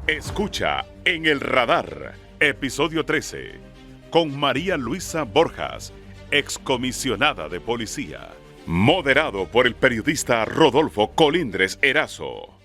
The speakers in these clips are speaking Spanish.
Escucha En el Radar, episodio 13, con María Luisa Borjas, excomisionada de policía. Moderado por el periodista Rodolfo Colindres Erazo.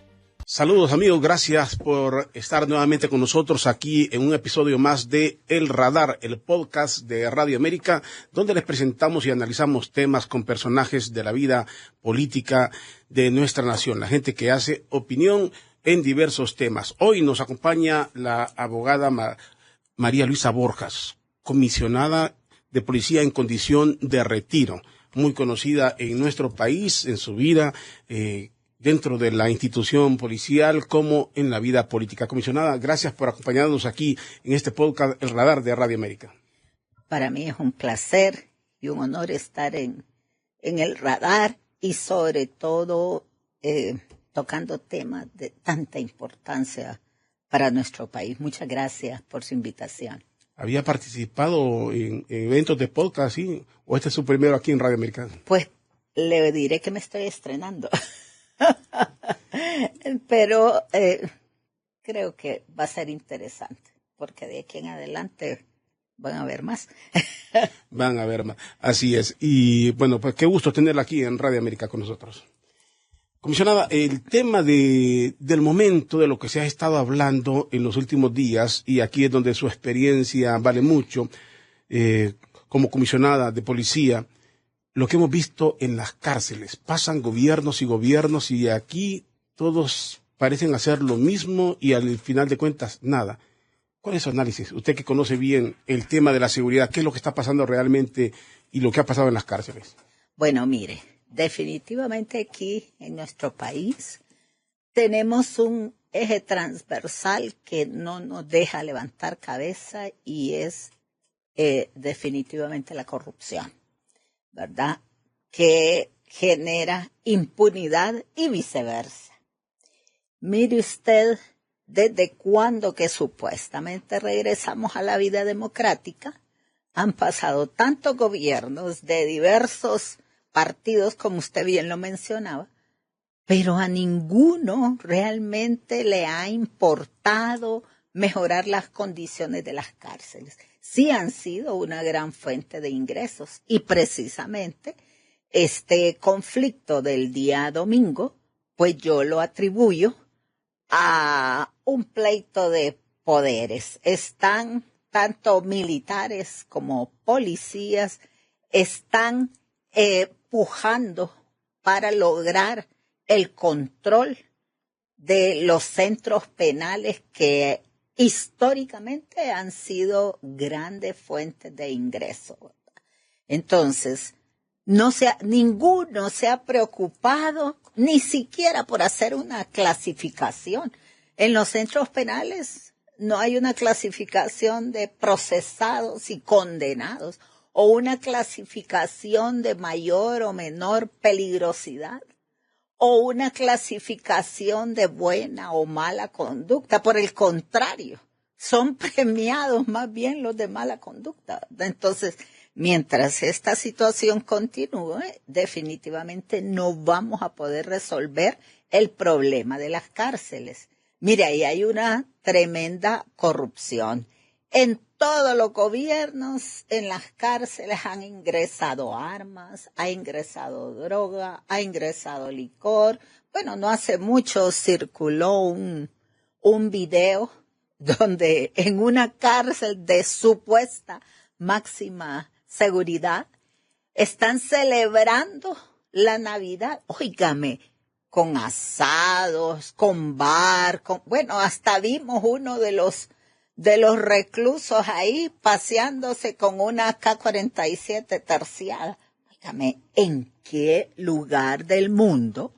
Saludos amigos, gracias por estar nuevamente con nosotros aquí en un episodio más de El Radar, el podcast de Radio América, donde les presentamos y analizamos temas con personajes de la vida política de nuestra nación, la gente que hace opinión en diversos temas. Hoy nos acompaña la abogada María Luisa Borjas, comisionada de policía en condición de retiro, muy conocida en nuestro país, en su vida, dentro de la institución policial como en la vida política. Comisionada, gracias por acompañarnos aquí en este podcast El Radar de Radio América. Para mí es un placer y un honor estar en El Radar y sobre todo tocando temas de tanta importancia para nuestro país. Muchas gracias por su invitación. ¿Había participado en eventos de podcast, sí? ¿O este es su primero aquí en Radio América? Pues le diré que me estoy estrenando. Pero creo que va a ser interesante, porque de aquí en adelante van a haber más. Van a haber más, así es. Y bueno, pues qué gusto tenerla aquí en Radio América con nosotros. Comisionada, el tema del momento, de lo que se ha estado hablando en los últimos días, y aquí es donde su experiencia vale mucho, como comisionada de policía, lo que hemos visto en las cárceles. Pasan gobiernos y aquí todos parecen hacer lo mismo y al final de cuentas nada. ¿Cuál es su análisis? Usted que conoce bien el tema de la seguridad, ¿qué es lo que está pasando realmente y lo que ha pasado en las cárceles? Bueno, mire, definitivamente aquí en nuestro país tenemos un eje transversal que no nos deja levantar cabeza y es definitivamente la corrupción, ¿verdad? Que genera impunidad y viceversa. Mire usted, desde cuándo que supuestamente regresamos a la vida democrática, han pasado tantos gobiernos de diversos partidos, como usted bien lo mencionaba, pero a ninguno realmente le ha importado mejorar las condiciones de las cárceles. Sí han sido una gran fuente de ingresos y precisamente este conflicto del día domingo, pues yo lo atribuyo a un pleito de poderes. Están tanto militares como policías, están pujando para lograr el control de los centros penales que históricamente han sido grandes fuentes de ingreso. Entonces, ninguno se ha preocupado ni siquiera por hacer una clasificación. En los centros penales no hay una clasificación de procesados y condenados o una clasificación de mayor o menor peligrosidad o una clasificación de buena o mala conducta. Por el contrario, son premiados más bien los de mala conducta. Entonces, mientras esta situación continúe, definitivamente no vamos a poder resolver el problema de las cárceles. Mire, ahí hay una tremenda corrupción. En todos los gobiernos, en las cárceles han ingresado armas, ha ingresado droga, ha ingresado licor. Bueno, no hace mucho circuló un video donde en una cárcel de supuesta máxima seguridad están celebrando la Navidad. Óigame, con asados, con bar, bueno, hasta vimos uno de los reclusos ahí paseándose con una AK-47 terciada. Óigame, ¿en qué lugar del mundo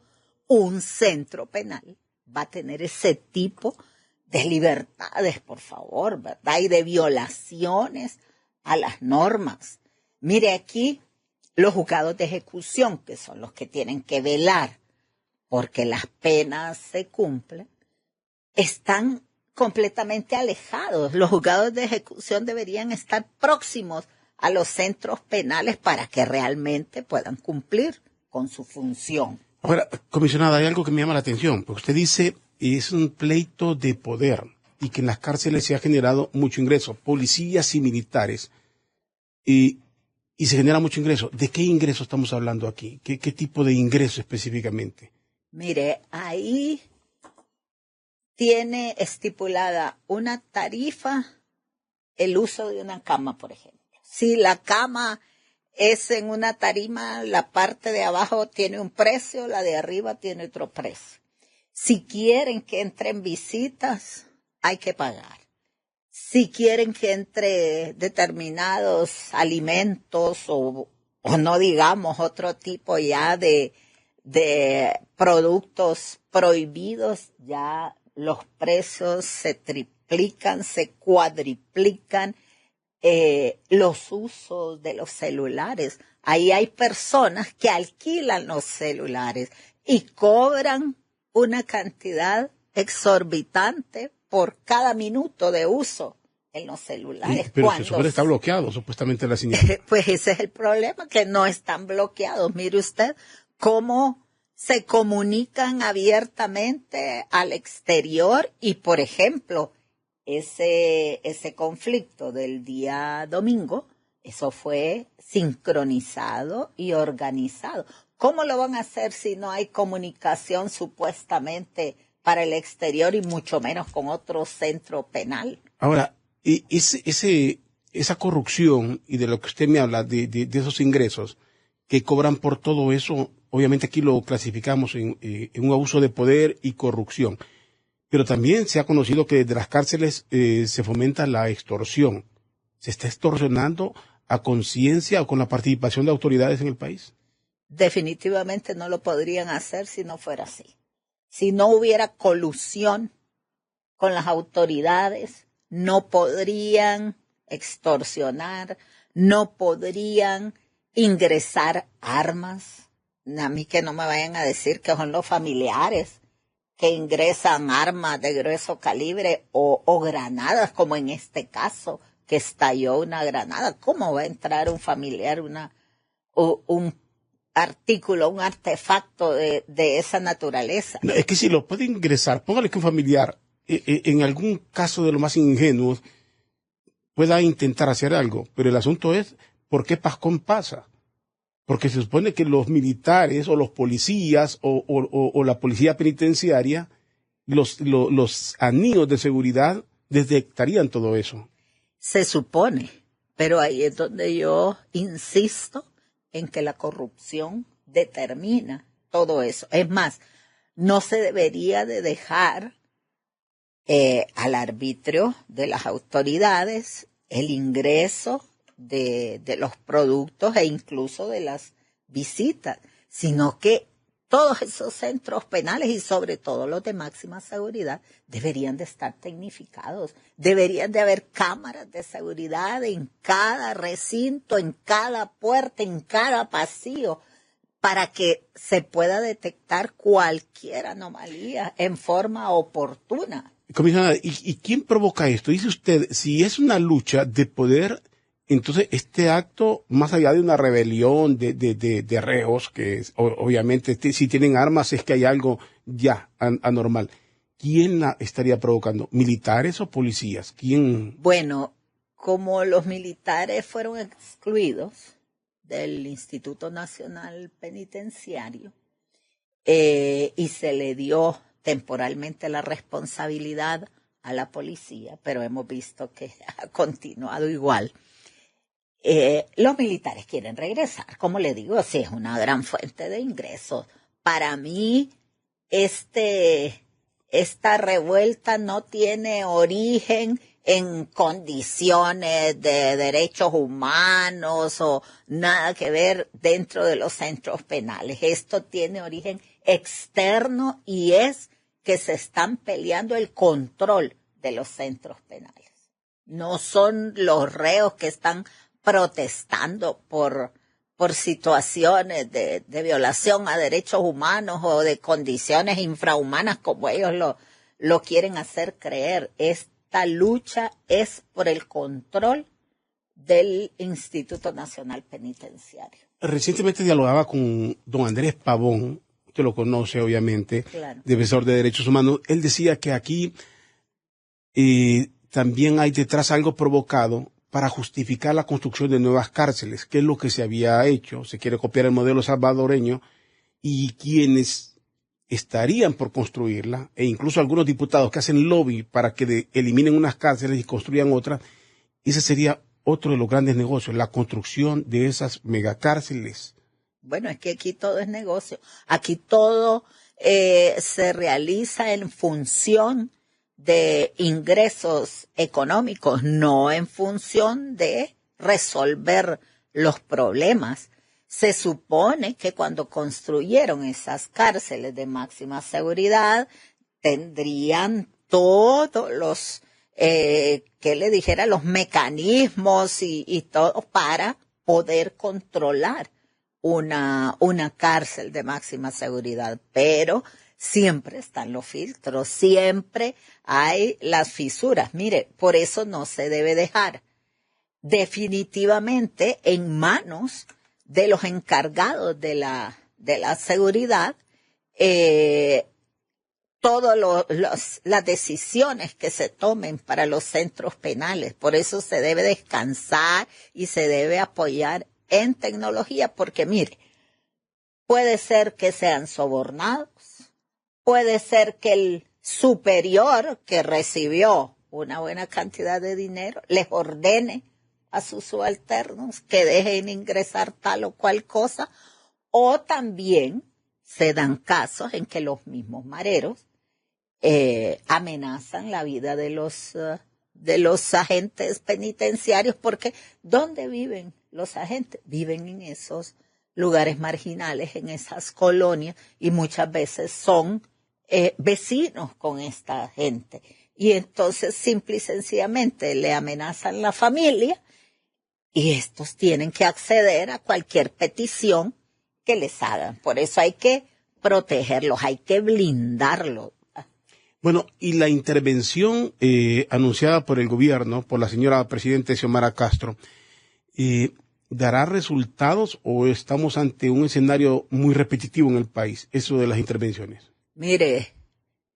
un centro penal va a tener ese tipo de libertades, por favor, verdad? Y de violaciones a las normas. Mire aquí, los juzgados de ejecución, que son los que tienen que velar porque las penas se cumplen, están completamente alejados. Los juzgados de ejecución deberían estar próximos a los centros penales para que realmente puedan cumplir con su función. Ahora, comisionada, hay algo que me llama la atención, porque usted dice es un pleito de poder. y que en las cárceles se ha generado mucho ingreso, policías y militares, y se genera mucho ingreso. ¿De qué ingreso estamos hablando aquí? ¿Qué tipo de ingreso específicamente? Mire, ahí tiene estipulada una tarifa el uso de una cama, por ejemplo. Si la cama es en una tarima, la parte de abajo tiene un precio, la de arriba tiene otro precio. Si quieren que entren visitas, hay que pagar. Si quieren que entre determinados alimentos o no digamos otro tipo ya de productos prohibidos, ya los precios se triplican, se cuadriplican. Los usos de los celulares. Ahí hay personas que alquilan los celulares y cobran una cantidad exorbitante por cada minuto de uso en los celulares. Pero se supone está bloqueado, supuestamente, la señal. Pues ese es el problema, que no están bloqueados. Mire usted cómo se comunican abiertamente al exterior y, por ejemplo, ese conflicto del día domingo, eso fue sincronizado y organizado. ¿Cómo lo van a hacer si no hay comunicación supuestamente para el exterior y mucho menos con otro centro penal? Ahora, esa corrupción y de lo que usted me habla, de esos ingresos que cobran por todo eso, obviamente aquí lo clasificamos en un abuso de poder y corrupción. Pero también se ha conocido que desde las cárceles se fomenta la extorsión. ¿Se está extorsionando a conciencia o con la participación de autoridades en el país? Definitivamente no lo podrían hacer si no fuera así. Si no hubiera colusión con las autoridades, no podrían extorsionar, no podrían ingresar armas. A mí que no me vayan a decir que son los familiares que ingresan armas de grueso calibre o granadas, como en este caso, que estalló una granada. ¿Cómo va a entrar un familiar un artículo, un artefacto de esa naturaleza? No, es que si lo puede ingresar, póngale que un familiar, en algún caso de lo más ingenuo, pueda intentar hacer algo, pero el asunto es, ¿por qué Pascón pasa? Porque se supone que los militares o los policías o la policía penitenciaria, los anillos de seguridad detectarían todo eso. Se supone, pero ahí es donde yo insisto en que la corrupción determina todo eso. Es más, no se debería de dejar al arbitrio de las autoridades el ingreso de los productos e incluso de las visitas, sino que todos esos centros penales y sobre todo los de máxima seguridad deberían de estar tecnificados, deberían de haber cámaras de seguridad en cada recinto, en cada puerta, en cada pasillo, para que se pueda detectar cualquier anomalía en forma oportuna. Comisionada, ¿y quién provoca esto? Dice usted, si es una lucha de poder, entonces este acto, más allá de una rebelión de reos, que obviamente si tienen armas es que hay algo ya anormal, ¿quién la estaría provocando? ¿Militares o policías? ¿Quién? Bueno, como los militares fueron excluidos del Instituto Nacional Penitenciario y se le dio temporalmente la responsabilidad a la policía, pero hemos visto que ha continuado igual. Los militares quieren regresar, como le digo, sí es una gran fuente de ingresos. Para mí, esta revuelta no tiene origen en condiciones de derechos humanos o nada que ver dentro de los centros penales. Esto tiene origen externo y es que se están peleando el control de los centros penales. No son los reos que están protestando por situaciones de violación a derechos humanos o de condiciones infrahumanas como ellos lo quieren hacer creer. Esta lucha es por el control del Instituto Nacional Penitenciario. Recientemente dialogaba con don Andrés Pavón, usted lo conoce obviamente, claro, defensor de derechos humanos. Él decía que aquí también hay detrás algo provocado para justificar la construcción de nuevas cárceles, que es lo que se había hecho. Se quiere copiar el modelo salvadoreño y quienes estarían por construirla, e incluso algunos diputados que hacen lobby para que eliminen unas cárceles y construyan otras, ese sería otro de los grandes negocios, la construcción de esas megacárceles. Bueno, es que aquí todo es negocio. Aquí todo se realiza en función de ingresos económicos, no en función de resolver los problemas. Se supone que cuando construyeron esas cárceles de máxima seguridad, tendrían todos los, los mecanismos y todo para poder controlar una cárcel de máxima seguridad, pero siempre están los filtros, siempre hay las fisuras. Mire, por eso no se debe dejar definitivamente en manos de los encargados de la seguridad todas las decisiones que se tomen para los centros penales. Por eso se debe descansar y se debe apoyar en tecnología, porque mire, puede ser que sean sobornados, puede ser que el superior que recibió una buena cantidad de dinero les ordene a sus subalternos que dejen ingresar tal o cual cosa, o también se dan casos en que los mismos mareros amenazan la vida de los agentes penitenciarios, porque ¿dónde viven los agentes? Viven en esos lugares marginales, en esas colonias, y muchas veces son vecinos con esta gente. Y entonces simple y sencillamente le amenazan la familia y estos tienen que acceder a cualquier petición que les hagan. Por eso hay que protegerlos, hay que blindarlos. Bueno, y la intervención anunciada por el gobierno, por la señora presidenta Xiomara Castro, ¿dará resultados o estamos ante un escenario muy repetitivo en el país, eso de las intervenciones? Mire,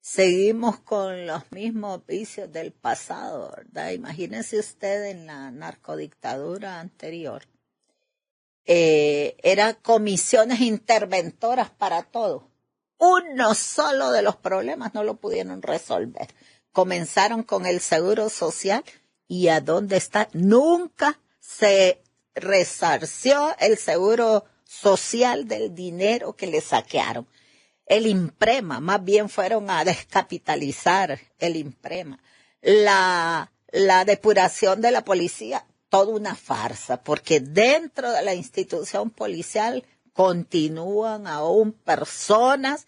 seguimos con los mismos vicios del pasado, ¿verdad? Imagínese usted en la narcodictadura anterior. Eran comisiones interventoras para todo. Uno solo de los problemas no lo pudieron resolver. Comenzaron con el seguro social y ¿a dónde está? Nunca se resarció el seguro social del dinero que le saquearon. El IMPREMA, más bien fueron a descapitalizar el IMPREMA. La depuración de la policía, toda una farsa, porque dentro de la institución policial continúan aún personas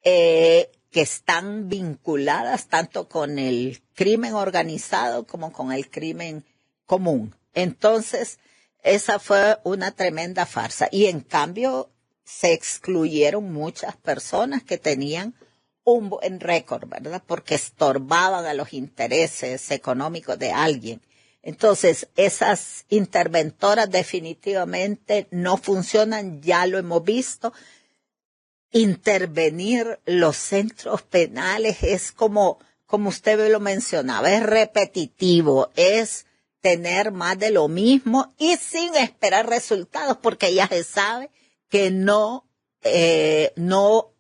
que están vinculadas tanto con el crimen organizado como con el crimen común. Entonces, esa fue una tremenda farsa. Y en cambio, se excluyeron muchas personas que tenían un buen récord, ¿verdad? Porque estorbaban a los intereses económicos de alguien. Entonces, esas interventoras definitivamente no funcionan, ya lo hemos visto. Intervenir los centros penales es como usted lo mencionaba, es repetitivo, es tener más de lo mismo y sin esperar resultados, porque ya se sabe que no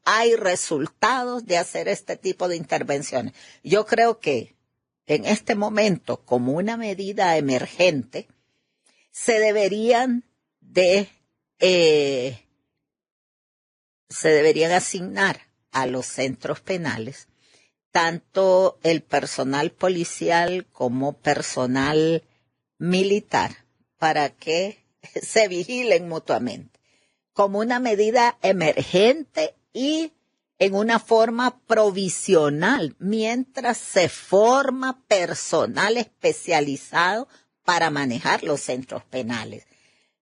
hay resultados de hacer este tipo de intervenciones. Yo creo que en este momento, como una medida emergente, se deberían asignar a los centros penales tanto el personal policial como personal militar para que se vigilen mutuamente, como una medida emergente y en una forma provisional, mientras se forma personal especializado para manejar los centros penales.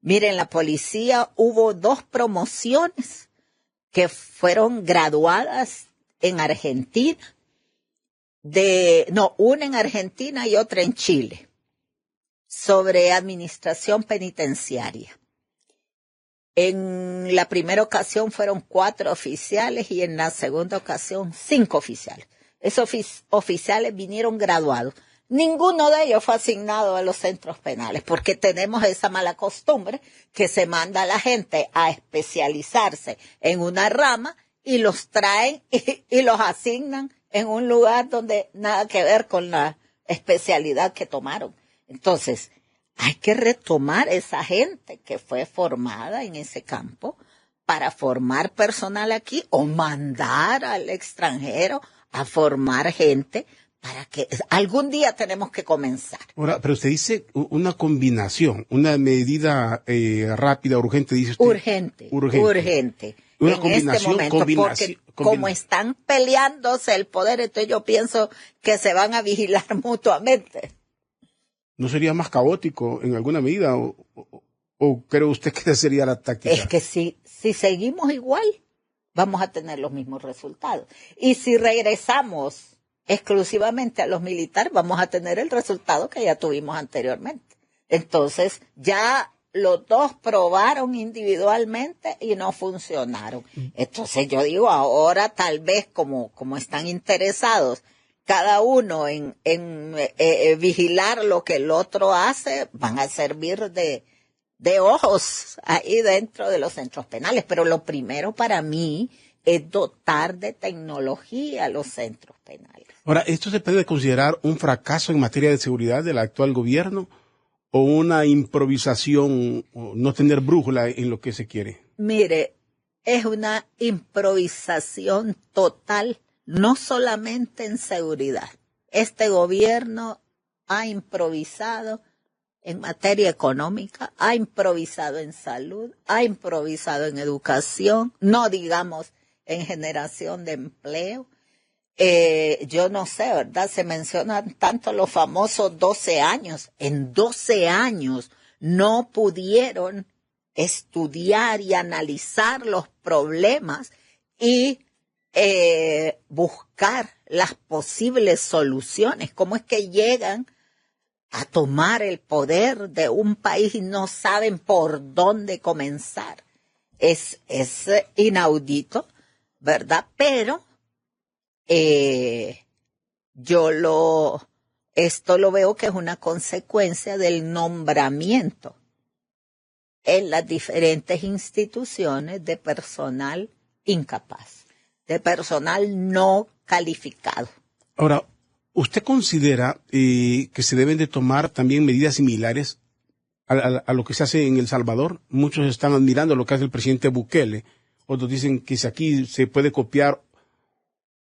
Miren, la policía hubo 2 promociones que fueron graduadas en Argentina, una en Argentina y otra en Chile, sobre administración penitenciaria. En la primera ocasión fueron 4 oficiales y en la segunda ocasión 5 oficiales. esos oficiales vinieron graduados. Ninguno de ellos fue asignado a los centros penales porque tenemos esa mala costumbre que se manda a la gente a especializarse en una rama y los traen y los asignan en un lugar donde nada que ver con la especialidad que tomaron. Entonces, hay que retomar esa gente que fue formada en ese campo para formar personal aquí o mandar al extranjero a formar gente para que algún día tenemos que comenzar. Ahora, pero usted dice una combinación, una medida rápida, urgente, dice usted. Urgente. Una en combinación, este momento, porque como están peleándose el poder, entonces yo pienso que se van a vigilar mutuamente. ¿No sería más caótico en alguna medida? ¿O cree usted que esa sería la táctica? Es que si seguimos igual, vamos a tener los mismos resultados. Y si regresamos exclusivamente a los militares, vamos a tener el resultado que ya tuvimos anteriormente. Entonces, ya los dos probaron individualmente y no funcionaron. Entonces, yo digo, ahora tal vez como están interesados cada uno en vigilar lo que el otro hace, van a servir de ojos ahí dentro de los centros penales. Pero lo primero para mí es dotar de tecnología a los centros penales. Ahora, ¿esto se puede considerar un fracaso en materia de seguridad del actual gobierno o una improvisación, o no tener brújula en lo que se quiere? Mire, es una improvisación total, no solamente en seguridad. Este gobierno ha improvisado en materia económica, ha improvisado en salud, ha improvisado en educación, no digamos en generación de empleo. Yo no sé, ¿verdad? Se mencionan tanto los famosos 12 años. En 12 años no pudieron estudiar y analizar los problemas y buscar las posibles soluciones. ¿Cómo es que llegan a tomar el poder de un país y no saben por dónde comenzar? Es inaudito, ¿verdad? Pero esto lo veo que es una consecuencia del nombramiento en las diferentes instituciones de personal incapaz, de personal no calificado. Ahora, ¿usted considera que se deben de tomar también medidas similares a lo que se hace en El Salvador? Muchos están admirando lo que hace el presidente Bukele. Otros dicen que si aquí se puede copiar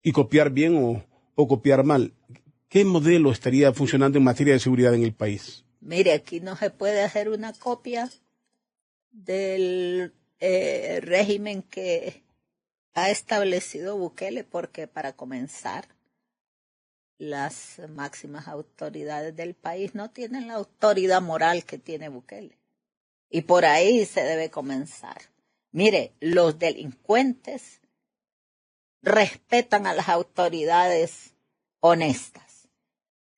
y copiar bien o copiar mal. ¿Qué modelo estaría funcionando en materia de seguridad en el país? Mire, aquí no se puede hacer una copia del régimen que ha establecido Bukele, porque para comenzar, las máximas autoridades del país no tienen la autoridad moral que tiene Bukele. Y por ahí se debe comenzar. Mire, los delincuentes respetan a las autoridades honestas,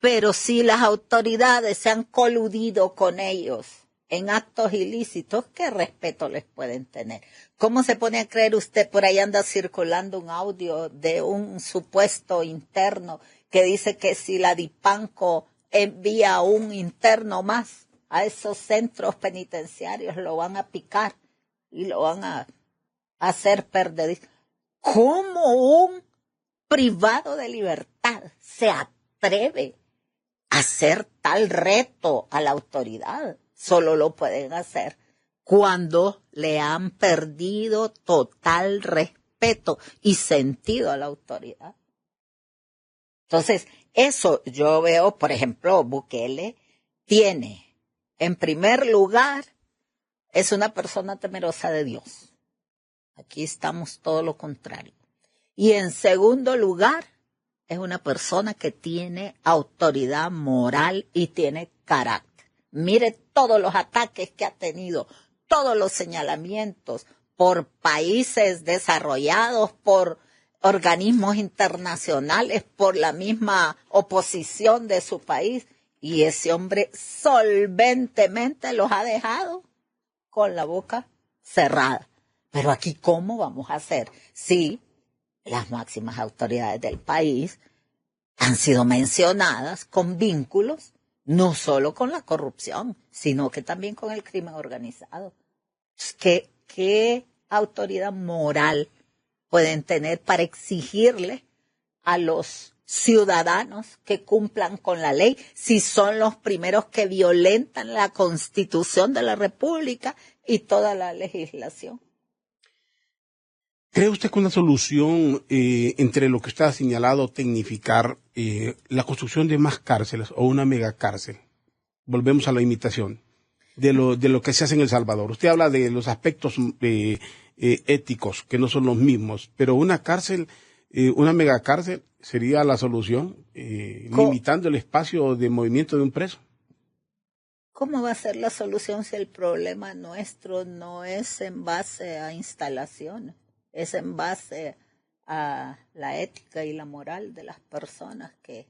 pero si las autoridades se han coludido con ellos en actos ilícitos, ¿qué respeto les pueden tener? ¿Cómo se pone a creer usted? Por ahí anda circulando un audio de un supuesto interno que dice que si la DIPANCO envía a un interno más a esos centros penitenciarios, lo van a picar y lo van a hacer perder. ¿Cómo un privado de libertad se atreve a hacer tal reto a la autoridad? Solo lo pueden hacer cuando le han perdido total respeto y sentido a la autoridad. Entonces, eso yo veo, por ejemplo, Bukele tiene, en primer lugar, es una persona temerosa de Dios. Aquí estamos todo lo contrario. Y en segundo lugar, es una persona que tiene autoridad moral y tiene carácter. Mire todos los ataques que ha tenido, todos los señalamientos por países desarrollados, por organismos internacionales, por la misma oposición de su país. Y ese hombre solventemente los ha dejado con la boca cerrada. Pero aquí, ¿cómo vamos a hacer? Si las máximas autoridades del país han sido mencionadas con vínculos no solo con la corrupción, sino que también con el crimen organizado. ¿Qué autoridad moral pueden tener para exigirle a los ciudadanos que cumplan con la ley si son los primeros que violentan la Constitución de la República y toda la legislación? ¿Cree usted que una solución entre lo que está señalado, tecnificar la construcción de más cárceles o una megacárcel? Volvemos a la imitación de lo que se hace en El Salvador. Usted habla de los aspectos éticos que no son los mismos, pero una cárcel, una megacárcel sería la solución, limitando el espacio de movimiento de un preso. ¿Cómo va a ser la solución si el problema nuestro no es en base a instalaciones? Es en base a la ética y la moral de las personas que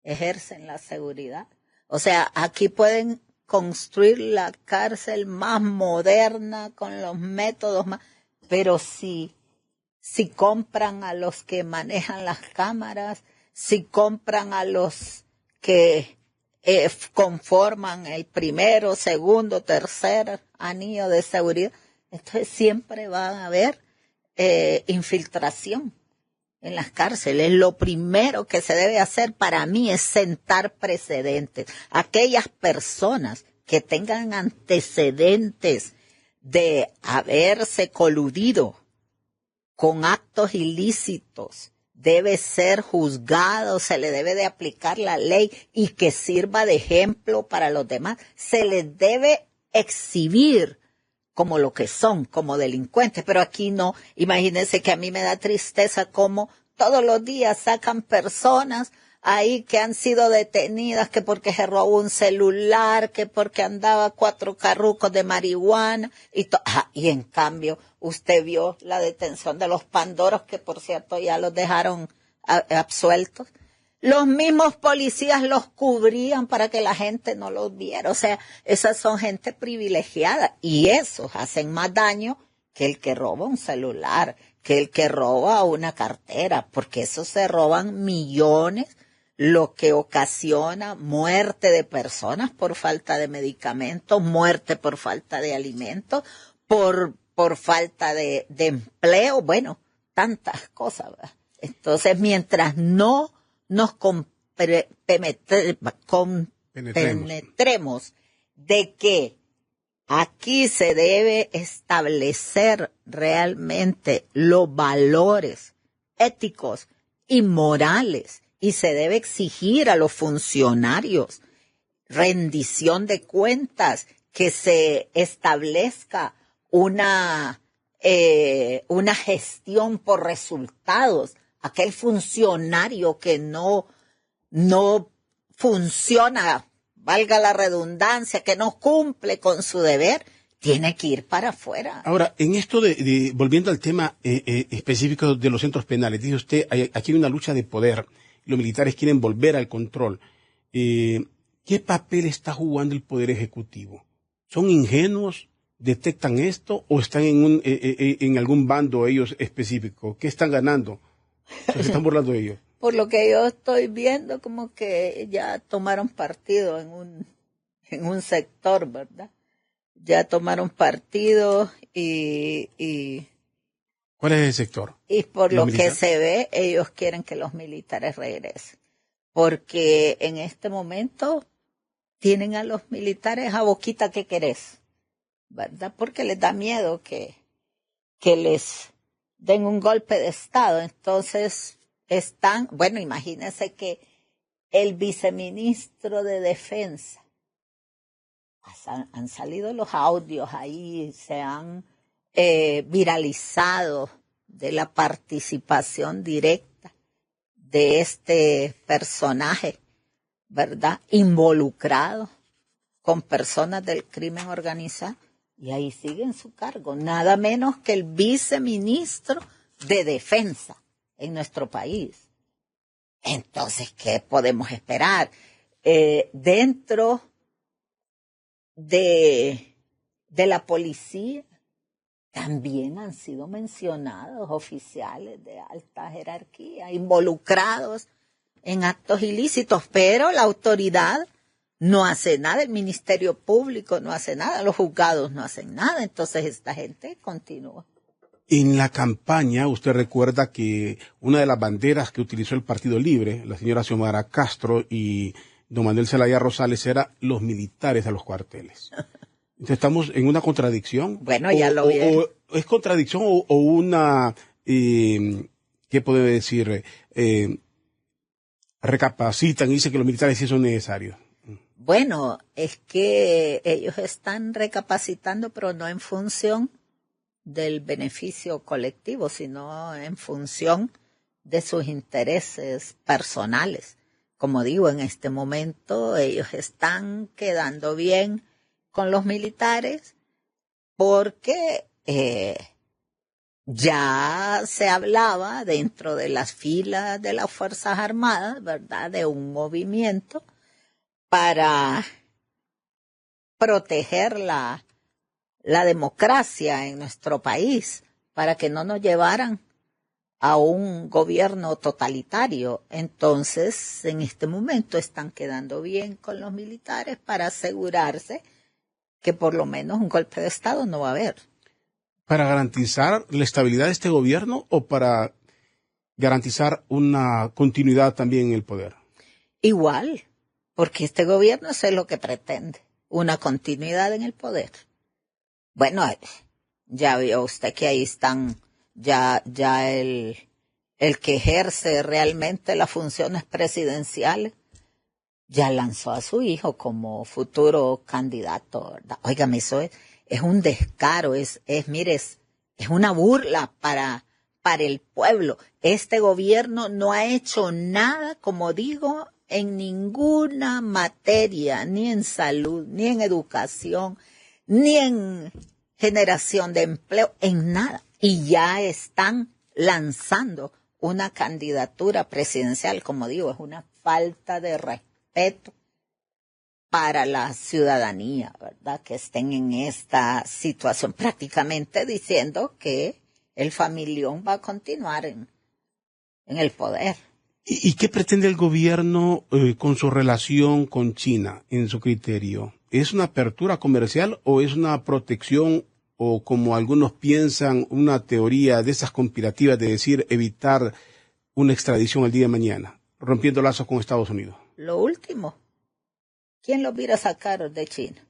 ejercen la seguridad. O sea, aquí pueden construir la cárcel más moderna con los métodos más, pero si compran a los que manejan las cámaras, si compran a los que conforman el primero, segundo, tercer anillo de seguridad, entonces siempre van a haber infiltración en las cárceles. Lo primero que se debe hacer para mí es sentar precedentes. Aquellas personas que tengan antecedentes de haberse coludido con actos ilícitos debe ser juzgado, se le debe de aplicar la ley y que sirva de ejemplo para los demás. Se les debe exhibir como lo que son, como delincuentes, pero aquí no. Imagínense que a mí me da tristeza cómo todos los días sacan personas ahí que han sido detenidas, que porque se robó un celular, que porque andaba 4 carrucos de marihuana, y en cambio usted vio la detención de los pandoros, que por cierto ya los dejaron absueltos. Los mismos policías los cubrían para que la gente no los viera. O sea, esas son gente privilegiada y esos hacen más daño que el que roba un celular, que el que roba una cartera, porque esos se roban millones, lo que ocasiona muerte de personas por falta de medicamentos, muerte por falta de alimentos, por falta de empleo, bueno, tantas cosas, ¿verdad? Entonces, mientras no nos penetremos de que aquí se debe establecer realmente los valores éticos y morales y se debe exigir a los funcionarios rendición de cuentas, que se establezca una gestión por resultados. Aquel funcionario que no funciona, valga la redundancia, que no cumple con su deber, tiene que ir para afuera. Ahora, en esto volviendo al tema específico de los centros penales, dice usted, aquí hay una lucha de poder, los militares quieren volver al control. ¿Qué papel está jugando el Poder Ejecutivo? ¿Son ingenuos? ¿Detectan esto o están en algún bando ellos específico? ¿Qué están ganando? ¿Se están burlando de ellos? Por lo que yo estoy viendo, como que ya tomaron partido en un sector, ¿verdad? Ya tomaron partido y ¿cuál es el sector? Y por lo que se ve, ellos quieren que los militares regresen. Porque en este momento tienen a los militares a boquita que querés, ¿verdad? Porque les da miedo que les den un golpe de Estado. Entonces bueno, imagínense que el viceministro de Defensa, han salido los audios ahí, se han viralizado de la participación directa de este personaje, ¿verdad? Involucrado con personas del crimen organizado, y ahí sigue en su cargo, nada menos que el viceministro de Defensa en nuestro país. Entonces, ¿qué podemos esperar? Dentro de la policía también han sido mencionados oficiales de alta jerarquía, involucrados en actos ilícitos, pero la autoridad no hace nada, el Ministerio Público no hace nada, los juzgados no hacen nada, entonces esta gente continúa. En la campaña, usted recuerda que una de las banderas que utilizó el Partido Libre, la señora Xiomara Castro y don Manuel Zelaya Rosales, era los militares a los cuarteles. Entonces estamos en una contradicción. Bueno, ya lo vieron. ¿Es contradicción o una, qué puede decir, recapacitan y dicen que los militares sí son necesarios? Bueno, es que ellos están recapacitando, pero no en función del beneficio colectivo, sino en función de sus intereses personales. Como digo, en este momento ellos están quedando bien con los militares porque ya se hablaba dentro de las filas de las Fuerzas Armadas, ¿verdad?, de un movimiento para proteger la democracia en nuestro país, para que no nos llevaran a un gobierno totalitario. Entonces, en este momento están quedando bien con los militares para asegurarse que por lo menos un golpe de Estado no va a haber. ¿Para garantizar la estabilidad de este gobierno o para garantizar una continuidad también en el poder? Igual, porque este gobierno eso es lo que pretende, una continuidad en el poder. Bueno, ya vio usted que ahí están ya el que ejerce realmente las funciones presidenciales, ya lanzó a su hijo como futuro candidato, ¿verdad? Óigame, eso es un descaro, mire, es una burla para el pueblo. Este gobierno no ha hecho nada, como digo, en ninguna materia, ni en salud, ni en educación, ni en generación de empleo, en nada. Y ya están lanzando una candidatura presidencial, como digo, es una falta de respeto para la ciudadanía, ¿verdad?, que estén en esta situación, prácticamente diciendo que el familión va a continuar en el poder. ¿Y qué pretende el gobierno con su relación con China, en su criterio? ¿Es una apertura comercial o es una protección o, como algunos piensan, una teoría de esas conspirativas de decir evitar una extradición el día de mañana, rompiendo lazos con Estados Unidos? Lo último, ¿quién los viera sacar de China?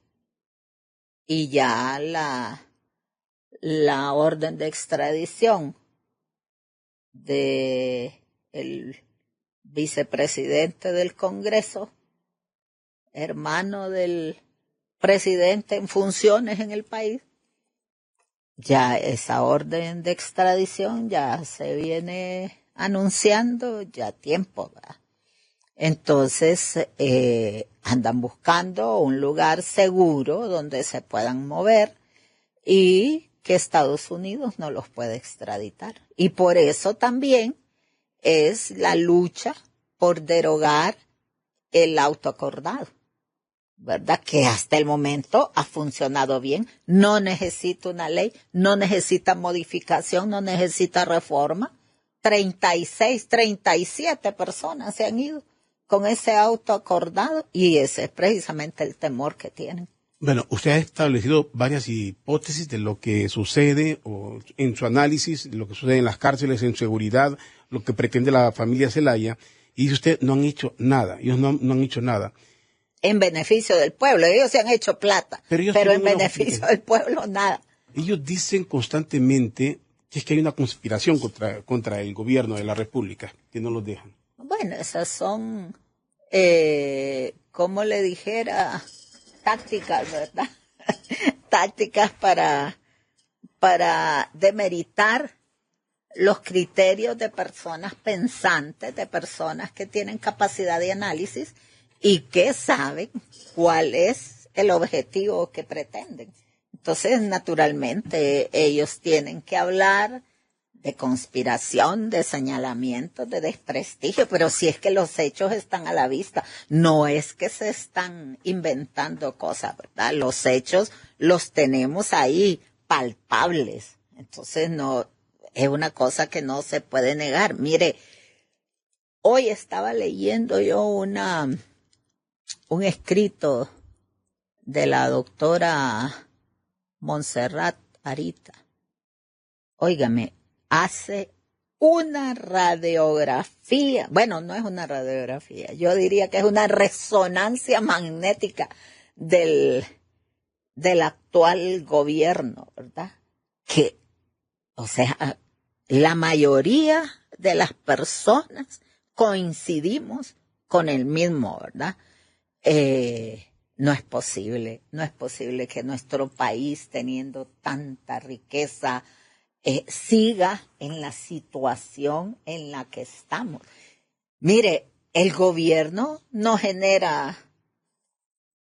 Y ya la orden de extradición de el vicepresidente del Congreso, hermano del presidente en funciones en el país, ya esa orden de extradición ya se viene anunciando ya tiempo, ¿verdad? Entonces andan buscando un lugar seguro donde se puedan mover y que Estados Unidos no los puede extraditar. Y por eso también es la lucha por derogar el autoacordado, ¿verdad?, que hasta el momento ha funcionado bien, no necesita una ley, no necesita modificación, no necesita reforma. 36, 37 personas se han ido con ese autoacordado y ese es precisamente el temor que tienen. Bueno, usted ha establecido varias hipótesis de lo que sucede o en su análisis, lo que sucede en las cárceles, en seguridad, lo que pretende la familia Zelaya, y dice usted, no han hecho nada, ellos no han hecho nada. En beneficio del pueblo, ellos se han hecho plata, pero en beneficio del pueblo nada. Ellos dicen constantemente que es que hay una conspiración contra el gobierno de la República, que no los dejan. Bueno, esas son, como le dijera, tácticas, ¿verdad? Tácticas para demeritar los criterios de personas pensantes, de personas que tienen capacidad de análisis y que saben cuál es el objetivo que pretenden. Entonces, naturalmente, ellos tienen que hablar de conspiración, de señalamiento, de desprestigio, pero si es que los hechos están a la vista, no es que se están inventando cosas, ¿verdad? Los hechos los tenemos ahí, palpables. Entonces, no, es una cosa que no se puede negar. Mire, Hoy estaba leyendo yo un escrito de la doctora Montserrat Arita. Óigame, hace una radiografía, bueno, no es una radiografía, yo diría que es una resonancia magnética del actual gobierno, ¿verdad? Que, o sea, la mayoría de las personas coincidimos con el mismo, ¿verdad? No es posible que nuestro país, teniendo tanta riqueza, siga en la situación en la que estamos. Mire, el gobierno no genera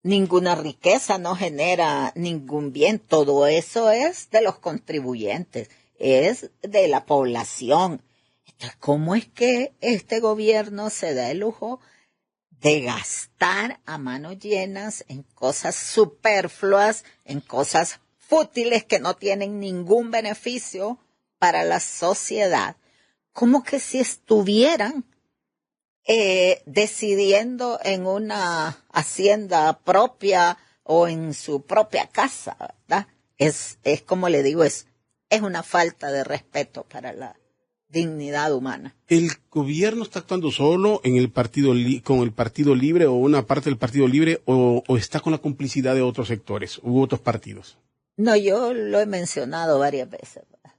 ninguna riqueza, no genera ningún bien. Todo eso es de los contribuyentes, es de la población. Entonces, ¿cómo es que este gobierno se da el lujo de gastar a manos llenas en cosas superfluas, en cosas fútiles que no tienen ningún beneficio para la sociedad? Como que si estuvieran decidiendo en una hacienda propia o en su propia casa, ¿verdad? Es como le digo, es una falta de respeto para la dignidad humana. ¿El gobierno está actuando solo en el con el Partido Libre o una parte del Partido Libre o está con la complicidad de otros sectores u otros partidos? No, yo lo he mencionado varias veces, ¿verdad?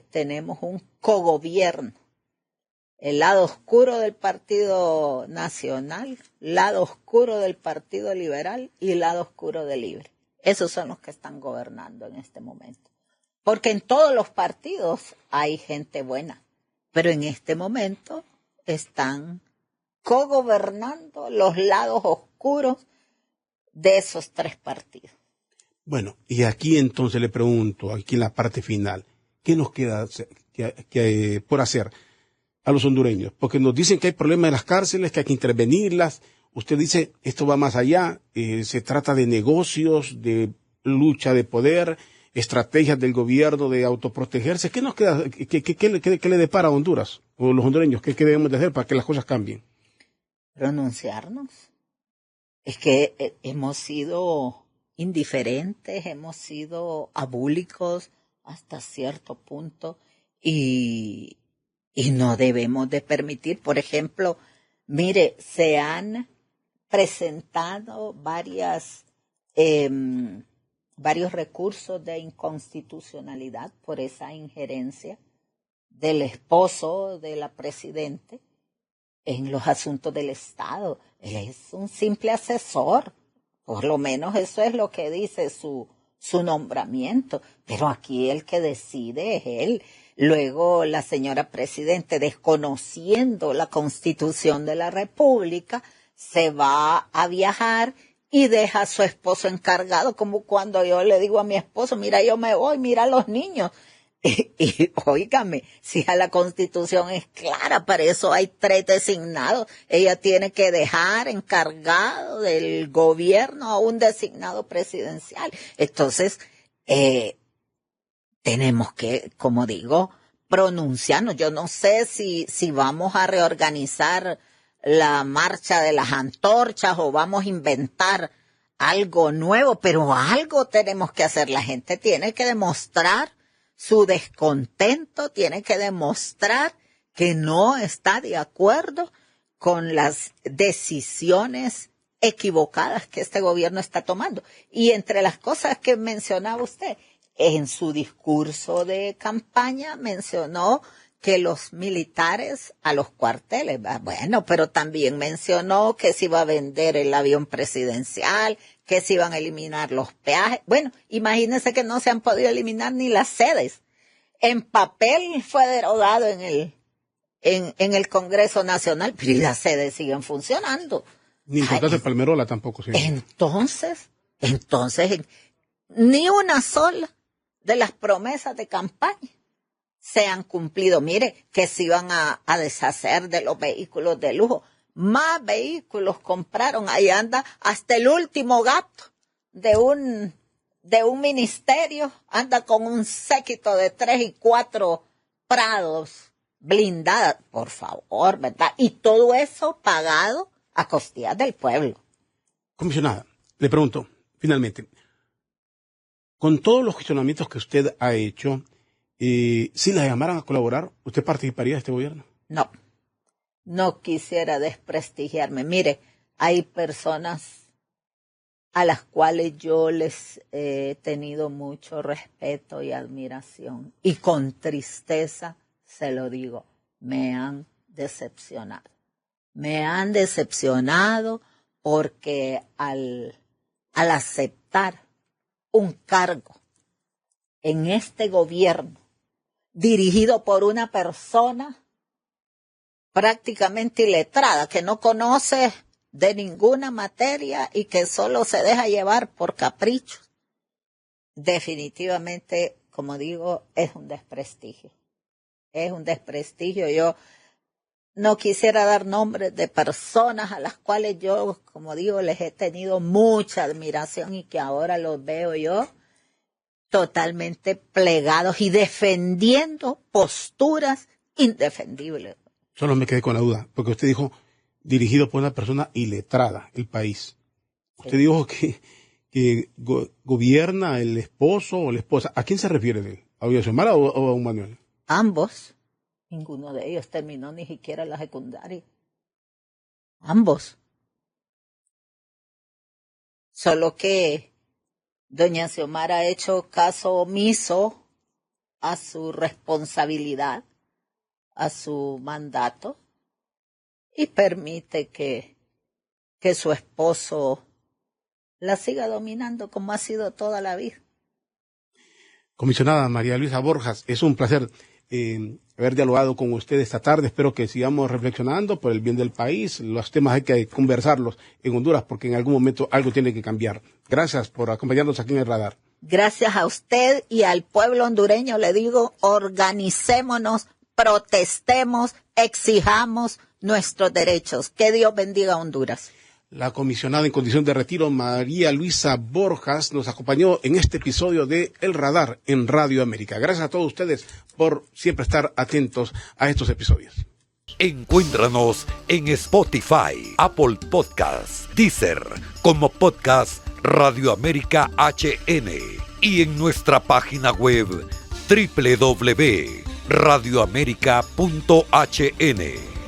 Tenemos un cogobierno. El lado oscuro del Partido Nacional, lado oscuro del Partido Liberal y el lado oscuro del Libre. Esos son los que están gobernando en este momento. Porque en todos los partidos hay gente buena, pero en este momento están cogobernando los lados oscuros de esos tres partidos. Bueno, y aquí entonces le pregunto, aquí en la parte final, ¿qué nos queda por hacer a los hondureños? Porque nos dicen que hay problemas en las cárceles, que hay que intervenirlas. Usted dice, esto va más allá, se trata de negocios, de lucha de poder, estrategias del gobierno de autoprotegerse. ¿Qué nos queda? ¿Qué le depara a Honduras o los hondureños? ¿Qué debemos de hacer para que las cosas cambien? Pronunciarnos. Es que hemos sido indiferentes, hemos sido abúlicos hasta cierto punto y no debemos de permitir. Por ejemplo, mire, se han presentado varios recursos de inconstitucionalidad por esa injerencia del esposo de la presidente en los asuntos del Estado. Él es un simple asesor, por lo menos eso es lo que dice su nombramiento, pero aquí el que decide es él. Luego la señora presidente, desconociendo la Constitución de la República, se va a viajar y deja a su esposo encargado, como cuando yo le digo a mi esposo, mira, yo me voy, mira a los niños. Y óigame, si a la Constitución es clara, para eso hay 3 designados. Ella tiene que dejar encargado del gobierno a un designado presidencial. Entonces, tenemos que, como digo, pronunciarnos. Yo no sé si vamos a reorganizar la marcha de las antorchas o vamos a inventar algo nuevo, pero algo tenemos que hacer. La gente tiene que demostrar su descontento, tiene que demostrar que no está de acuerdo con las decisiones equivocadas que este gobierno está tomando. Y entre las cosas que mencionaba usted, en su discurso de campaña mencionó que los militares a los cuarteles, bueno, pero también mencionó que se iba a vender el avión presidencial, que se iban a eliminar los peajes. Bueno, imagínense que no se han podido eliminar ni las sedes. En papel fue derogado en el Congreso Nacional, pero las sedes siguen funcionando. Ni en Cotas de Palmerola tampoco. Sí. Entonces, ni una sola de las promesas de campaña se han cumplido. Mire, que se iban a deshacer de los vehículos de lujo. Más vehículos compraron. Ahí anda hasta el último gato de un ministerio. Anda con un séquito de 3 y 4 prados blindadas, por favor, ¿verdad? Y todo eso pagado a costillas del pueblo. Comisionada, le pregunto, finalmente, con todos los cuestionamientos que usted ha hecho, si la llamaran a colaborar, ¿usted participaría de este gobierno? No, no quisiera desprestigiarme. Mire, hay personas a las cuales yo les he tenido mucho respeto y admiración. Y con tristeza se lo digo, me han decepcionado. Me han decepcionado porque al aceptar un cargo en este gobierno dirigido por una persona prácticamente iletrada, que no conoce de ninguna materia y que solo se deja llevar por caprichos, definitivamente, como digo, es un desprestigio. Es un desprestigio. Yo no quisiera dar nombres de personas a las cuales yo, como digo, les he tenido mucha admiración y que ahora los veo yo totalmente plegados y defendiendo posturas indefendibles. Solo me quedé con la duda, porque usted dijo dirigido por una persona iletrada, el país. Usted dijo que gobierna el esposo o la esposa. ¿A quién se refiere de él? ¿A Xiomara o a un Manuel? Ambos. Ninguno de ellos terminó ni siquiera la secundaria. Ambos. Solo que doña Xiomara ha hecho caso omiso a su responsabilidad, a su mandato, y permite que su esposo la siga dominando como ha sido toda la vida. Comisionada María Luisa Borjas, es un placer haber dialogado con usted esta tarde. Espero que sigamos reflexionando por el bien del país. Los temas hay que conversarlos en Honduras porque en algún momento algo tiene que cambiar. Gracias por acompañarnos aquí en el radar. Gracias a usted y al pueblo hondureño le digo, organicémonos, protestemos, exijamos nuestros derechos. Que Dios bendiga a Honduras. La comisionada en condición de retiro, María Luisa Borjas, nos acompañó en este episodio de El Radar en Radio América. Gracias a todos ustedes por siempre estar atentos a estos episodios. Encuéntranos en Spotify, Apple Podcasts, Deezer, como podcast Radio América HN y en nuestra página web www.radioamerica.hn.